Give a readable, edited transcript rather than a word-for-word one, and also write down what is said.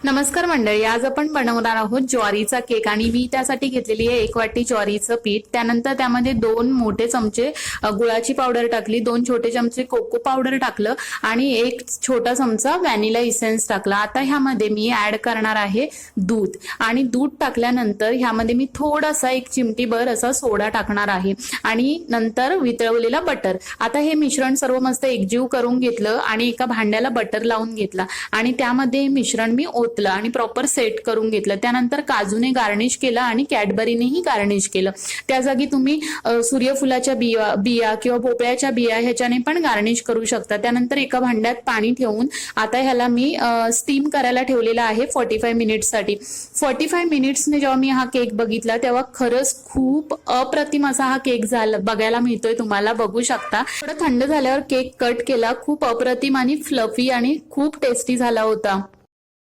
नमस्कार मंडळी, आज आपण बनवणार आहोत ज्वारीचा केक आणि मी त्यासाठी घेतलेली आहे 1 वाटी ज्वारीचं पीठ। त्यानंतर त्यामध्ये 2 मोठे चमचे गुळाची पावडर टाकली, 2 छोटे चमचे कोको पावडर टाकलं आणि 1 छोटा चमचा व्हॅनिला इसेन्स टाकला। आता ह्यामध्ये मी ऍड करणार आहे दूध आणि दूध टाकल्यानंतर ह्यामध्ये मी थोडासा 1 चिमटीभर असा सोडा टाकणार आहे आणि नंतर वितळवलेला बटर। आता हे मिश्रण सर्व मस्त एकजीव करून घेतलं आणि एका भांड्याला बटर लावून घेतला आणि त्यामध्ये मिश्रण मी ओतलं आणि प्रॉपर सेट करून घेतलं। त्यानंतर काजूने गार्निश केलं आणि कॅडबरीनेही गार्निश केलं। त्या जागी तुम्ही सूर्यफुलाच्या बिया किंवा भोपळ्याच्या बिया ह्याच्याने पण गार्निश करू शकता। त्यानंतर एका भांड्यात पाणी ठेवून आता ह्याला मी स्टीम करायला ठेवलेला आहे 45 मिनिट्ससाठी। 45 मिनिट्सने जेव्हा मी हा केक बघितला तेव्हा खरंच खूप अप्रतिम असा हा केक झाला बघायला मिळतोय, तुम्हाला बघू शकता। थोडं थंड झाल्यावर केक कट केला, खूप अप्रतिम आणि फ्लफी आणि खूप टेस्टी झाला होता।